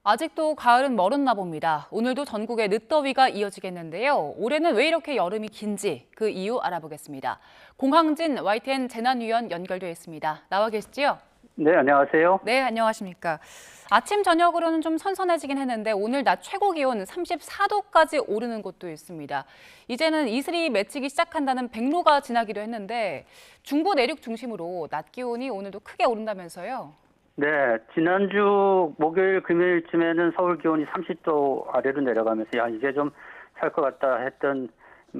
아직도 가을은 멀었나 봅니다. 오늘도 전국에 늦더위가 이어지겠는데요. 올해는 왜 이렇게 여름이 긴지 그 이유 알아보겠습니다. 공항진 YTN 재난위원 연결되어 있습니다. 나와 계시지요? 네, 안녕하세요. 네, 안녕하십니까. 아침 저녁으로는 좀 선선해지긴 했는데 오늘 낮 최고 기온 34도까지 오르는 곳도 있습니다. 이제는 이슬이 맺히기 시작한다는 백로가 지나기도 했는데 중부 내륙 중심으로 낮 기온이 오늘도 크게 오른다면서요? 네, 지난주 목요일, 금요일쯤에는 서울 기온이 30도 아래로 내려가면서 야, 이제 좀 살 것 같다 했던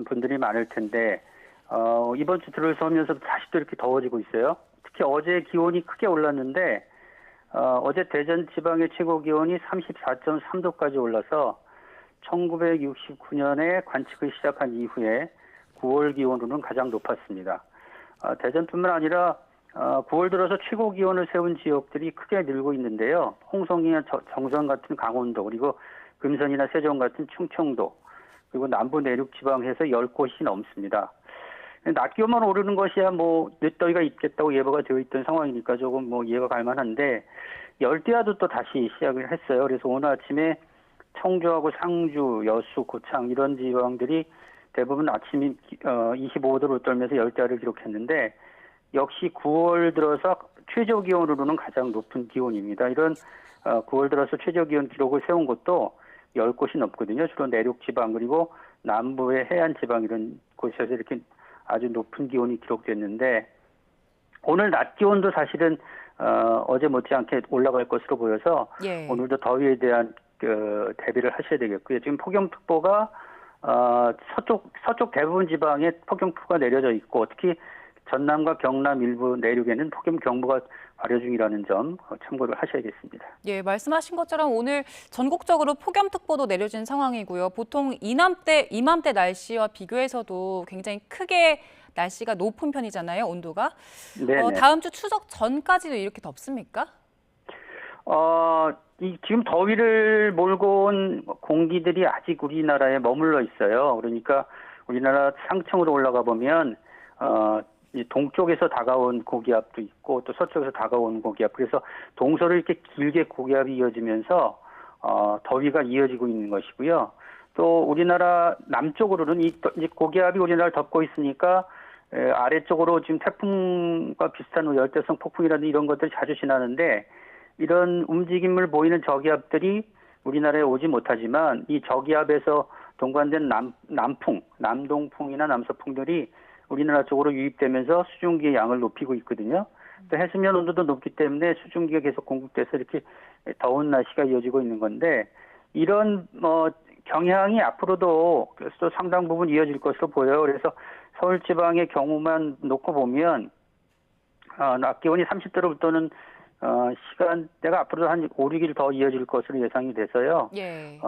분들이 많을 텐데 이번 주 들어서면서 다시 또 이렇게 더워지고 있어요. 특히 어제 기온이 크게 올랐는데 어제 대전 지방의 최고 기온이 34.3도까지 올라서 1969년에 관측을 시작한 이후에 9월 기온으로는 가장 높았습니다. 대전뿐만 아니라 9월 들어서 최고 기온을 세운 지역들이 크게 늘고 있는데요. 홍성이나 정선 같은 강원도, 그리고 금산이나 세종 같은 충청도, 그리고 남부 내륙 지방에서 10곳이 넘습니다. 낮 기온만 오르는 것이야 뭐 늦더위가 있겠다고 예보가 되어 있던 상황이니까 조금 뭐 이해가 갈 만한데 열대야도 또 다시 시작을 했어요. 그래서 오늘 아침에 청주하고 상주, 여수, 고창 이런 지방들이 대부분 아침이 25도를 떨면서 열대야를 기록했는데 역시 9월 들어서 최저 기온으로는 가장 높은 기온입니다. 이런 9월 들어서 최저 기온 기록을 세운 곳도 10곳이 넘거든요. 주로 내륙 지방 그리고 남부의 해안 지방 이런 곳에서 이렇게 아주 높은 기온이 기록됐는데 오늘 낮 기온도 사실은 어제 못지않게 올라갈 것으로 보여서 예. 오늘도 더위에 대한 대비를 하셔야 되겠고요. 지금 폭염특보가 서쪽 대부분 지방에 폭염특보가 내려져 있고 특히 전남과 경남 일부 내륙에는 폭염경보가 발효 중이라는 점 참고를 하셔야겠습니다. 예, 말씀하신 것처럼 오늘 전국적으로 폭염특보도 내려진 상황이고요. 보통 이맘때 날씨와 비교해서도 굉장히 크게 날씨가 높은 편이잖아요, 온도가. 네네. 다음 주 추석 전까지도 이렇게 덥습니까? 지금 더위를 몰고 온 공기들이 아직 우리나라에 머물러 있어요. 그러니까 우리나라 상층으로 올라가 보면 이 동쪽에서 다가온 고기압도 있고 또 서쪽에서 다가오는 고기압. 그래서 동서로 이렇게 길게 고기압이 이어지면서 더위가 이어지고 있는 것이고요. 또 우리나라 남쪽으로는 이 고기압이 우리나라를 덮고 있으니까 아래쪽으로 지금 태풍과 비슷한 열대성 폭풍이라든지 이런 것들이 자주 지나는데 이런 움직임을 보이는 저기압들이 우리나라에 오지 못하지만 이 저기압에서 동반된 남풍, 남동풍이나 남서풍들이 우리나라 쪽으로 유입되면서 수증기의 양을 높이고 있거든요. 또 해수면 온도도 높기 때문에 수증기가 계속 공급돼서 이렇게 더운 날씨가 이어지고 있는 건데 이런 경향이 앞으로도 또 상당 부분 이어질 것으로 보여요. 그래서 서울 지방의 경우만 놓고 보면 낮 기온이 30도로부터는 시간대가 앞으로 한 5, 6일 더 이어질 것으로 예상이 돼서요. 예.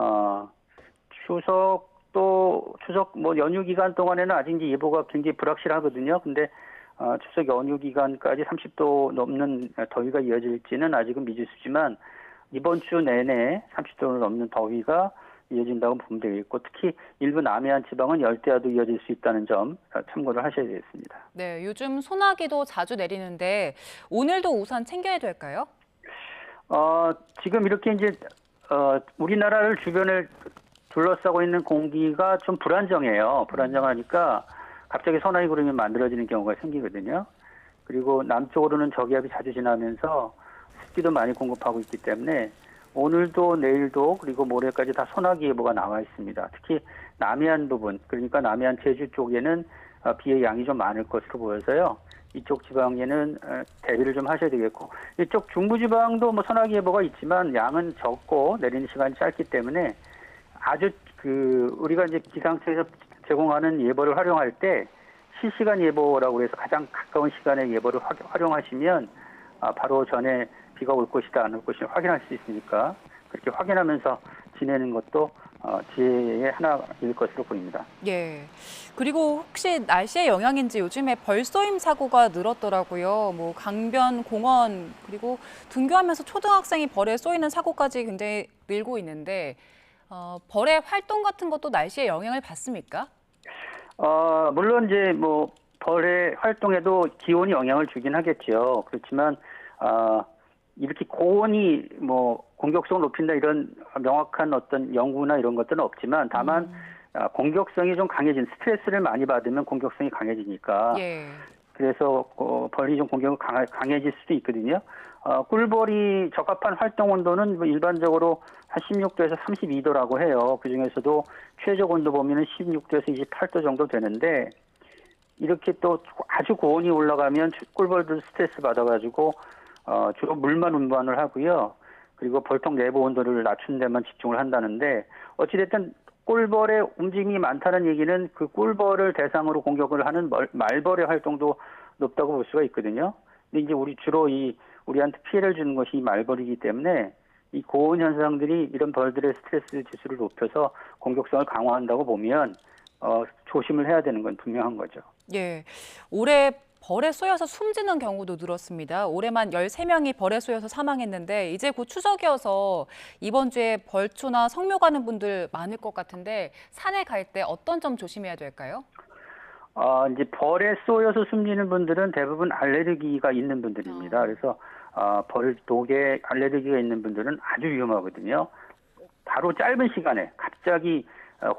추석 연휴 기간 동안에는 아직 이제 예보가 굉장히 불확실하거든요. 근데 추석 연휴 기간까지 30도 넘는 더위가 이어질지는 아직은 미지수지만 이번 주 내내 30도를 넘는 더위가 이어진다고 보면 되겠고 특히 일부 남해안 지방은 열대야도 이어질 수 있다는 점 참고를 하셔야 되겠습니다. 네, 요즘 소나기도 자주 내리는데 오늘도 우산 챙겨야 될까요? 지금 이렇게 이제 우리나라를 주변에 둘러싸고 있는 공기가 좀 불안정해요. 불안정하니까 갑자기 소나기 구름이 만들어지는 경우가 생기거든요. 그리고 남쪽으로는 저기압이 자주 지나면서 습기도 많이 공급하고 있기 때문에 오늘도 내일도 그리고 모레까지 다 소나기 예보가 나와 있습니다. 특히 남해안 부분, 그러니까 남해안 제주 쪽에는 비의 양이 좀 많을 것으로 보여서요. 이쪽 지방에는 대비를 좀 하셔야 되겠고 이쪽 중부지방도 뭐 소나기 예보가 있지만 양은 적고 내리는 시간이 짧기 때문에 아주 우리가 이제 기상청에서 제공하는 예보를 활용할 때 실시간 예보라고 해서 가장 가까운 시간의 예보를 활용하시면 바로 전에 비가 올 것이다 안 올 것이다 확인할 수 있으니까 그렇게 확인하면서 지내는 것도 지혜의 하나일 것으로 보입니다. 예. 그리고 혹시 날씨의 영향인지 요즘에 벌쏘임 사고가 늘었더라고요. 뭐 강변, 공원, 그리고 등교하면서 초등학생이 벌에 쏘이는 사고까지 굉장히 늘고 있는데 벌의 활동 같은 것도 날씨에 영향을 받습니까? 물론 이제 뭐 벌의 활동에도 기온이 영향을 주긴 하겠죠. 그렇지만 이렇게 고온이 뭐 공격성을 높인다 이런 명확한 어떤 연구나 이런 것들은 없지만 다만 공격성이 좀 강해진 스트레스를 많이 받으면 공격성이 강해지니까 예. 그래서 벌이 좀 공격이 강해질 수도 있거든요. 꿀벌이 적합한 활동 온도는 뭐 일반적으로 한 16도에서 32도라고 해요. 그 중에서도 최적 온도 보면은 16도에서 28도 정도 되는데 이렇게 또 아주 고온이 올라가면 꿀벌들 스트레스 받아가지고 주로 물만 운반을 하고요. 그리고 벌통 내부 온도를 낮춘 데만 집중을 한다는데 어찌됐든 꿀벌의 움직임이 많다는 얘기는 그 꿀벌을 대상으로 공격을 하는 말벌의 활동도 높다고 볼 수가 있거든요. 근데 이제 주로 우리한테 피해를 주는 것이 이 말벌이기 때문에 이 고온 현상들이 이런 벌들의 스트레스 지수를 높여서 공격성을 강화한다고 보면 조심을 해야 되는 건 분명한 거죠. 예. 올해 벌에 쏘여서 숨지는 경우도 늘었습니다. 올해만 13명이 벌에 쏘여서 사망했는데 이제 곧 추석이어서 이번 주에 벌초나 성묘 가는 분들 많을 것 같은데 산에 갈 때 어떤 점 조심해야 될까요? 이제 벌에 쏘여서 숨지는 분들은 대부분 알레르기가 있는 분들입니다. 그래서 벌 독에 알레르기가 있는 분들은 아주 위험하거든요. 바로 짧은 시간에 갑자기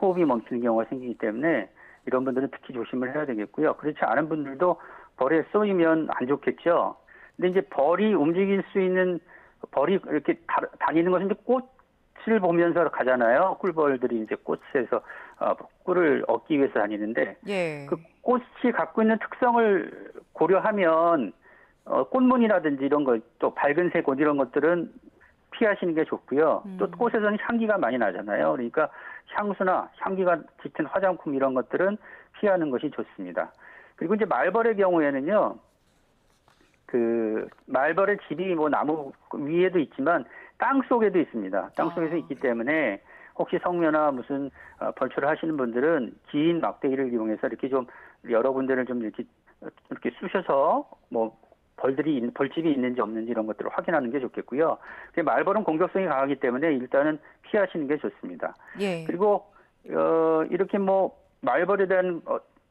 호흡이 멈추는 경우가 생기기 때문에 이런 분들은 특히 조심을 해야 되겠고요. 그렇지 않은 분들도 벌에 쏘이면 안 좋겠죠. 근데 이제 벌이 움직일 수 있는 벌이 이렇게 다니는 것은 이제 꽃을 보면서 가잖아요. 꿀벌들이 이제 꽃에서 꿀을 얻기 위해서 다니는데 예. 그 꽃이 갖고 있는 특성을 고려하면 꽃무늬라든지 이런 것, 또 밝은색 옷 이런 것들은 피하시는 게 좋고요. 또 꽃에서는 향기가 많이 나잖아요. 그러니까 향수나 향기가 짙은 화장품 이런 것들은 피하는 것이 좋습니다. 그리고 이제 말벌의 경우에는요, 그 말벌의 집이 뭐 나무 위에도 있지만 땅 속에도 있습니다. 땅 속에서 있기 때문에 혹시 성묘나 무슨 벌초를 하시는 분들은 긴 막대기를 이용해서 이렇게 좀 여러 군데를 좀 이렇게 쑤셔서 뭐 벌집이 있는지 없는지 이런 것들을 확인하는 게 좋겠고요. 말벌은 공격성이 강하기 때문에 일단은 피하시는 게 좋습니다. 예. 그리고 이렇게 뭐 말벌에 대한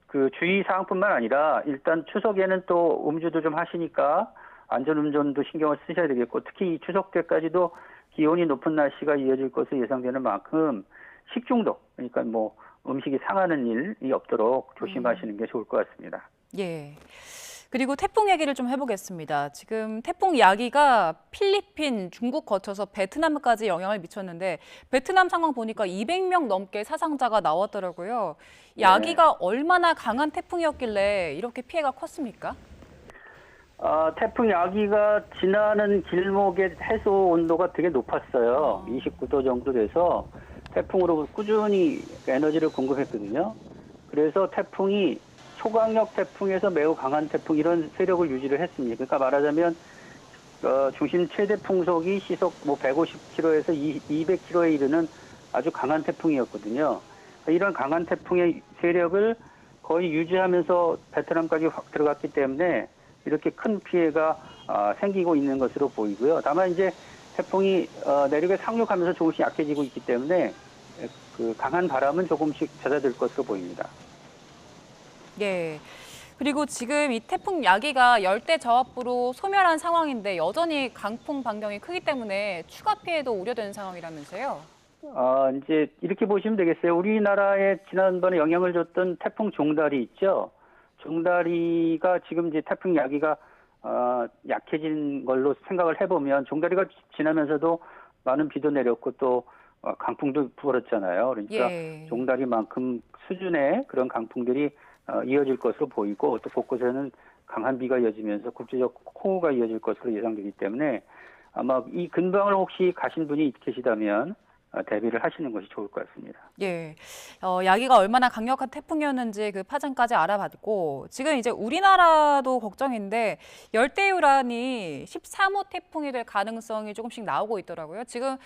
그 주의 사항뿐만 아니라 일단 추석에는 또 음주도 좀 하시니까 안전운전도 신경을 쓰셔야 되겠고 특히 추석 때까지도 기온이 높은 날씨가 이어질 것으로 예상되는 만큼 식중독 그러니까 뭐 음식이 상하는 일이 없도록 조심하시는 게 좋을 것 같습니다. 예. 그리고 태풍 얘기를 좀 해보겠습니다. 지금 태풍 야기가 필리핀, 중국 거쳐서 베트남까지 영향을 미쳤는데 베트남 상황 보니까 200명 넘게 사상자가 나왔더라고요. 야기가 네. 얼마나 강한 태풍이었길래 이렇게 피해가 컸습니까? 태풍 야기가 지나는 길목의 해수 온도가 되게 높았어요. 29도 정도 돼서 태풍으로 꾸준히 에너지를 공급했거든요. 그래서 태풍이 초강력 태풍에서 매우 강한 태풍 이런 세력을 유지를 했습니다. 그러니까 말하자면 중심 최대 풍속이 시속 뭐 150km에서 200km에 이르는 아주 강한 태풍이었거든요. 이런 강한 태풍의 세력을 거의 유지하면서 베트남까지 확 들어갔기 때문에 이렇게 큰 피해가 생기고 있는 것으로 보이고요. 다만 이제 태풍이 내륙에 상륙하면서 조금씩 약해지고 있기 때문에 그 강한 바람은 조금씩 잦아들 것으로 보입니다. 예. 그리고 지금 이 태풍 야기가 열대 저압부로 소멸한 상황인데 여전히 강풍 반경이 크기 때문에 추가 피해도 우려되는 상황이라면서요? 이제 이렇게 보시면 되겠어요. 우리나라에 지난번에 영향을 줬던 태풍 종다리 있죠. 종다리가 지금 이제 태풍 야기가 약해진 걸로 생각을 해보면 종다리가 지나면서도 많은 비도 내렸고 또 강풍도 불었잖아요. 그러니까 예. 종다리만큼 수준의 그런 강풍들이 이어질 것으로 보이고 또 곳곳에는 강한 비가 이어지면서 국제적 호우가 이어질 것으로 예상되기 때문에 아마 이 근방을 혹시 가신 분이 계시다면 대비를 하시는 것이 좋을 것 같습니다. 예. 야기가 얼마나 강력한 태풍이었는지 그 파장까지 알아봤고 지금 이제 우리나라도 걱정인데 열대우란이 13호 태풍이 될 가능성이 조금씩 나오고 있더라고요. 지금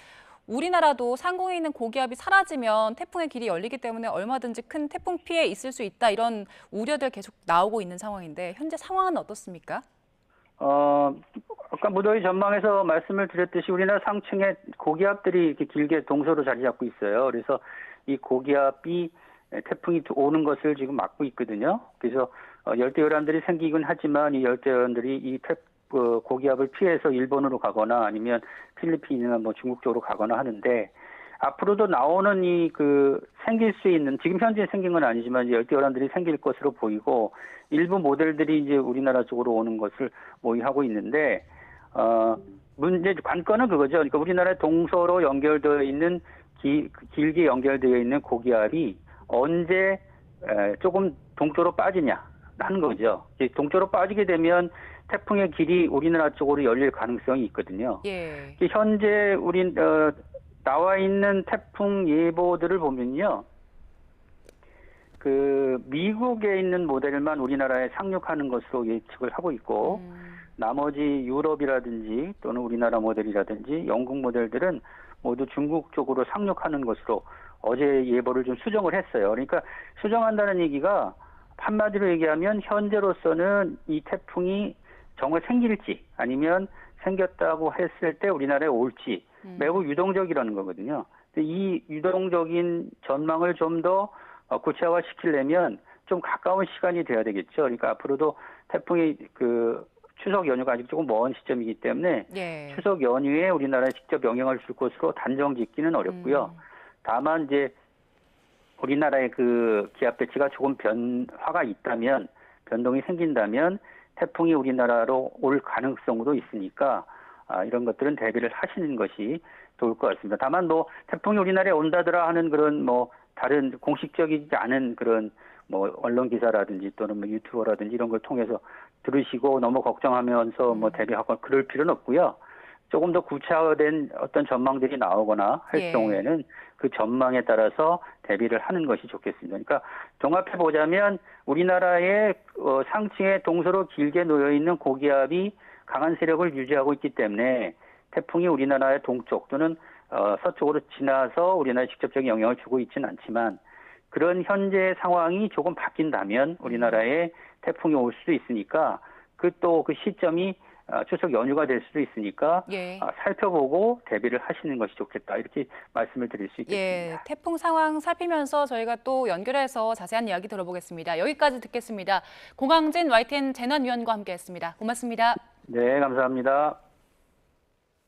우리나라도 상공에 있는 고기압이 사라지면 태풍의 길이 열리기 때문에 얼마든지 큰 태풍 피해 있을 수 있다 이런 우려들 계속 나오고 있는 상황인데 현재 상황은 어떻습니까? 아까 무더위 전망에서 말씀을 드렸듯이 우리나라 상층에 고기압들이 이렇게 길게 동서로 자리 잡고 있어요. 그래서 이 고기압이 태풍이 오는 것을 지금 막고 있거든요. 그래서 열대요란들이 생기긴 하지만 이 열대요란들이 이 그 고기압을 피해서 일본으로 가거나 아니면 필리핀이나 뭐 중국 쪽으로 가거나 하는데 앞으로도 나오는 이 그 생길 수 있는 지금 현재 생긴 건 아니지만 이제 열대어란들이 생길 것으로 보이고 일부 모델들이 이제 우리나라 쪽으로 오는 것을 모의하고 있는데 문제 관건은 그거죠. 그러니까 우리나라의 동서로 연결되어 있는 길게 연결되어 있는 고기압이 언제 조금 동쪽으로 빠지냐라는 거죠. 동쪽으로 빠지게 되면 태풍의 길이 우리나라 쪽으로 열릴 가능성이 있거든요. 예. 현재 나와 있는 태풍 예보들을 보면요. 그 미국에 있는 모델만 우리나라에 상륙하는 것으로 예측을 하고 있고 나머지 유럽이라든지 또는 우리나라 모델이라든지 영국 모델들은 모두 중국 쪽으로 상륙하는 것으로 어제 예보를 좀 수정을 했어요. 그러니까 수정한다는 얘기가 한마디로 얘기하면 현재로서는 이 태풍이 정말 생길지 아니면 생겼다고 했을 때 우리나라에 올지 매우 유동적이라는 거거든요. 이 유동적인 전망을 좀 더 구체화시키려면 좀 가까운 시간이 돼야 되겠죠. 그러니까 앞으로도 태풍이 그 추석 연휴가 아직 조금 먼 시점이기 때문에 예. 추석 연휴에 우리나라에 직접 영향을 줄 것으로 단정 짓기는 어렵고요. 다만 이제 우리나라의 그 기압 배치가 조금 변화가 있다면 변동이 생긴다면 태풍이 우리나라로 올 가능성도 있으니까 이런 것들은 대비를 하시는 것이 좋을 것 같습니다. 다만 뭐 태풍이 우리나라에 온다더라 하는 그런 뭐 다른 공식적이지 않은 그런 뭐 언론 기사라든지 또는 뭐 유튜버라든지 이런 걸 통해서 들으시고 너무 걱정하면서 뭐 대비하거나 그럴 필요는 없고요. 조금 더 구체화된 어떤 전망들이 나오거나 할 예. 경우에는 그 전망에 따라서 대비를 하는 것이 좋겠습니다. 그러니까 종합해 보자면 우리나라의 상층에 동서로 길게 놓여 있는 고기압이 강한 세력을 유지하고 있기 때문에 태풍이 우리나라의 동쪽 또는 서쪽으로 지나서 우리나라에 직접적인 영향을 주고 있지는 않지만 그런 현재 상황이 조금 바뀐다면 우리나라에 태풍이 올 수도 있으니까 그 시점이 추석 연휴가 될 수도 있으니까 예. 살펴보고 대비를 하시는 것이 좋겠다 이렇게 말씀을 드릴 수 있겠습니다. 예, 태풍 상황 살피면서 저희가 또 연결해서 자세한 이야기 들어보겠습니다. 여기까지 듣겠습니다. 공항진 YTN 재난위원과 함께했습니다. 고맙습니다. 네, 감사합니다.